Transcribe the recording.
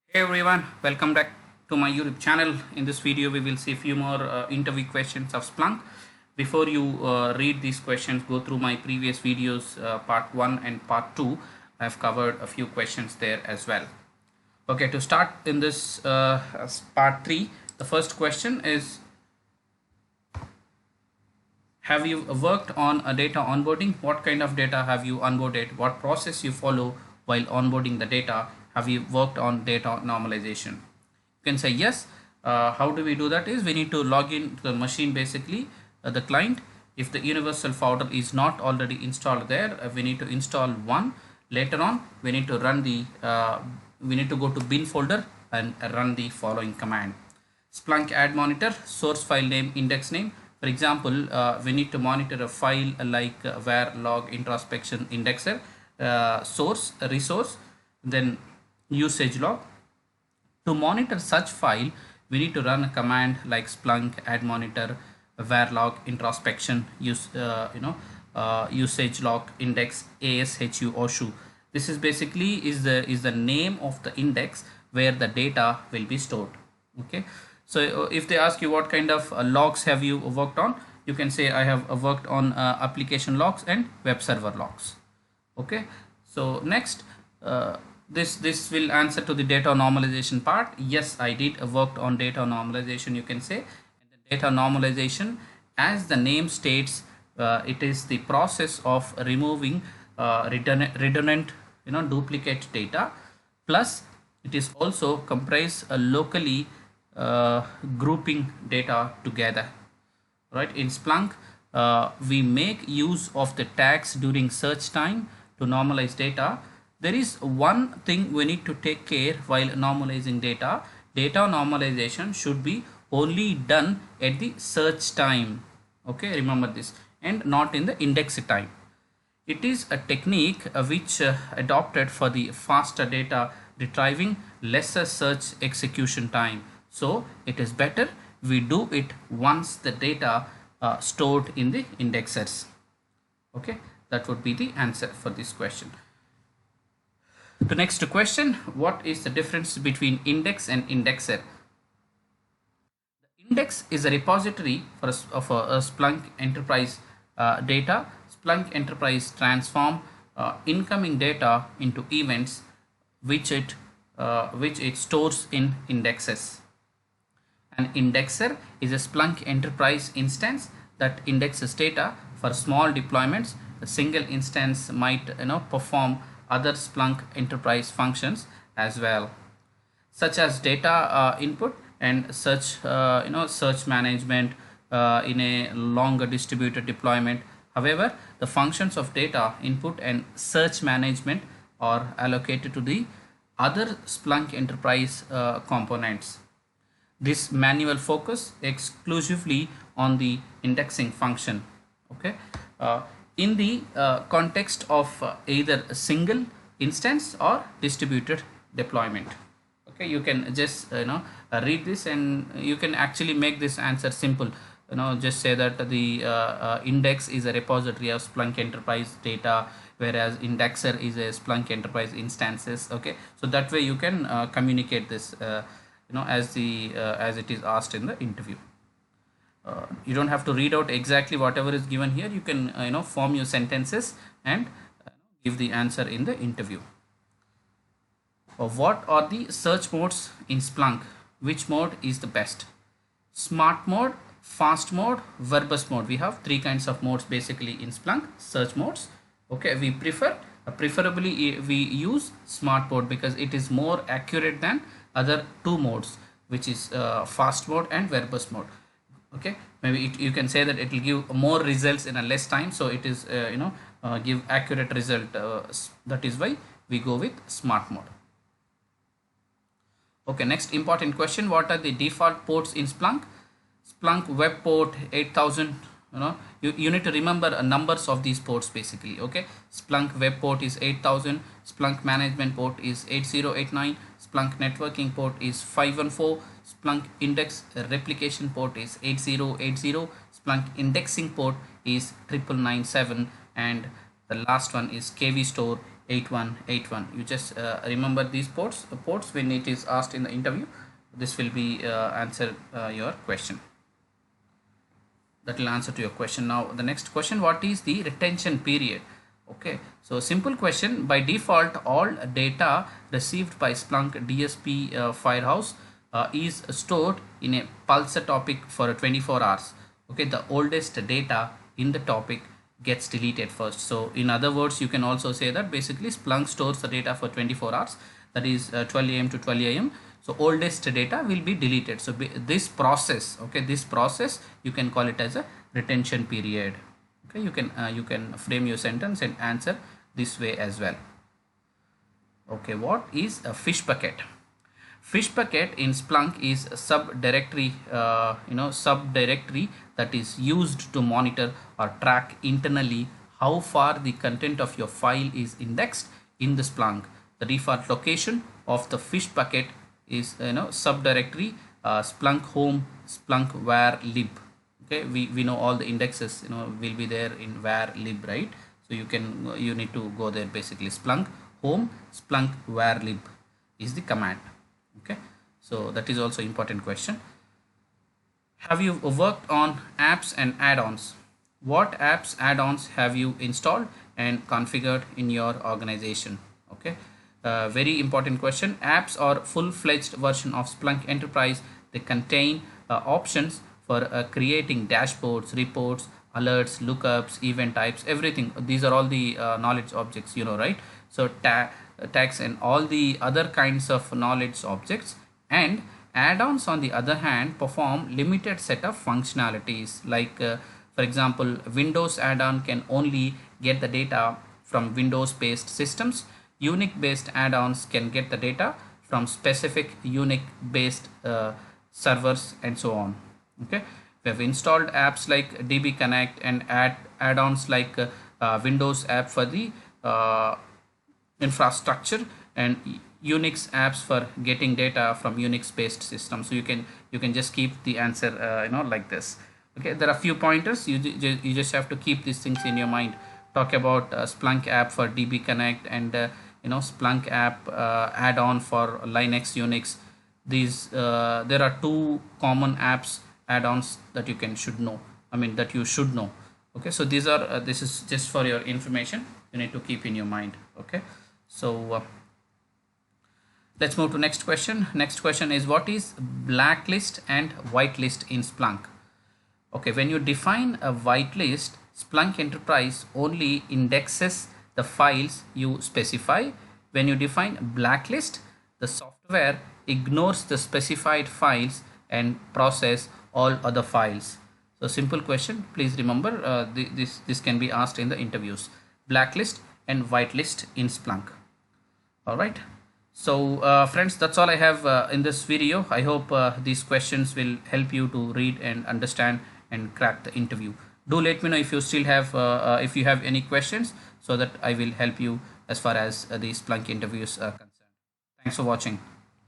Hey everyone, welcome back to my YouTube channel. In this video, we will see a few more interview questions of Splunk. Before you read these questions, go through my previous videos, part 1 and part 2. I have covered a few questions there as well. Okay, to start in this part 3, the first question is, have you worked on a data onboarding? What kind of data have you onboarded? What process you follow while onboarding the data? Have you worked on data normalization? You can say yes. How do we do that? Is we need to log in to the machine, basically the client. If the universal folder is not already installed there, we need to install one. Later on, we need to run the we need to go to bin folder and run the following command. Splunk add monitor, source file name, index name. For example, we need to monitor a file like var log introspection indexer, source resource, then usage log. To monitor such file, we need to run a command like splunk add monitor var log introspection usage log index ashu oshu. This is basically is the name of the index where the data will be stored. Okay, so if they ask you what kind of logs have you worked on, you can say I have worked on application logs and web server logs. Okay, so next this will answer to the data normalization part. Yes, I did worked on data normalization, you can say. And the data normalization, as the name states, it is the process of removing redundant duplicate data, plus it is also comprised locally grouping data together. Right, in Splunk we make use of the tags during search time to normalize data. There is one thing we need to take care while normalizing data. Data normalization should be only done at the search time. Okay, remember this, and not in the index time. It is a technique which adopted for the faster data retrieving, lesser search execution time. So it is better we do it once the data stored in the indexers. Okay, that would be the answer for this question. The next question, what is the difference between index and indexer? The index is a repository of a Splunk enterprise data. Splunk enterprise transform incoming data into events which it stores in indexes. An indexer is a Splunk enterprise instance that indexes data. For small deployments, a single instance might perform other Splunk enterprise functions as well, such as data input and search management in a longer distributed deployment. However, the functions of data input and search management are allocated to the other Splunk enterprise components. This manual focus exclusively on the indexing function. Okay, in the context of either a single instance or distributed deployment. Okay, you can just read this and you can actually make this answer simple. Just say that the index is a repository of Splunk enterprise data, whereas indexer is a Splunk enterprise instances. Okay, so that way you can communicate this as it is asked in the interview. You don't have to read out exactly whatever is given here. You can form your sentences and give the answer in the interview. What are the search modes in Splunk? Which mode is the best? Smart mode, fast mode, verbose mode. We have three kinds of modes basically in Splunk search modes. Okay, we preferably we use smart mode because it is more accurate than other two modes, which is fast mode and verbose mode. Okay, maybe you can say that it will give more results in a less time, so it is give accurate result. That is why we go with smart mode. Okay, next important question, what are the default ports in Splunk? Splunk web port 8000. You need to remember numbers of these ports basically. Okay, Splunk web port is 8000, Splunk management port is 8089, Splunk networking port is 514, Splunk index replication port is 8080, Splunk indexing port is 9997, and the last one is KV store 8181. You just remember these ports when it is asked in the interview. This will be answer your question. That will answer to your question. Now the next question, what is the retention period? Okay, so simple question. By default, all data received by Splunk DSP Firehouse is stored in a pulsar topic for 24 hours. Okay, the oldest data in the topic gets deleted first. So in other words, you can also say that basically Splunk stores the data for 24 hours, that is 12 a.m. to 12 a.m. So oldest data will be deleted. So this process, okay, this process you can call it as a retention period. Okay, you can frame your sentence and answer this way as well. Okay, what is a fish bucket? Fish bucket in Splunk is a subdirectory, subdirectory that is used to monitor or track internally how far the content of your file is indexed in the Splunk. The default location of the fish bucket is subdirectory Splunk home, Splunk var lib. Okay, we know all the indexes will be there in var lib, right? So you need to go there. Basically Splunk home, Splunk var lib is the command. Okay, so that is also important question. Have you worked on apps and add-ons? What apps add-ons have you installed and configured in your organization? Okay, very important question. Apps are full-fledged version of Splunk Enterprise. They contain options for creating dashboards, reports, alerts, lookups, event types, everything. These are all the knowledge objects, right? So tags and all the other kinds of knowledge objects. And add-ons on the other hand perform limited set of functionalities, like for example, Windows add-on can only get the data from Windows based systems. Unix based add-ons can get the data from specific Unix based servers and so on. Okay, we have installed apps like DB Connect and add-ons like Windows app for the infrastructure and Unix apps for getting data from Unix based systems. So you can just keep the answer like this. Okay, there are a few pointers. You just have to keep these things in your mind. Talk about Splunk app for DB Connect and Splunk app add-on for Linux, Unix. These there are two common apps add-ons that you should know. That you should know. Okay, so these are this is just for your information. You need to keep in your mind. Okay, so let's move to next question. Next question is, what is blacklist and whitelist in Splunk? Okay, when you define a whitelist, Splunk Enterprise only indexes the files you specify. When you define blacklist, the software ignores the specified files and process all other files. So simple question, please remember this can be asked in the interviews. Blacklist and whitelist in Splunk. All right. So friends, that's all I have in this video. I hope these questions will help you to read and understand and crack the interview. Do let me know if you still have if you have any questions, so that I will help you as far as the Splunk interviews are concerned. Thanks for watching.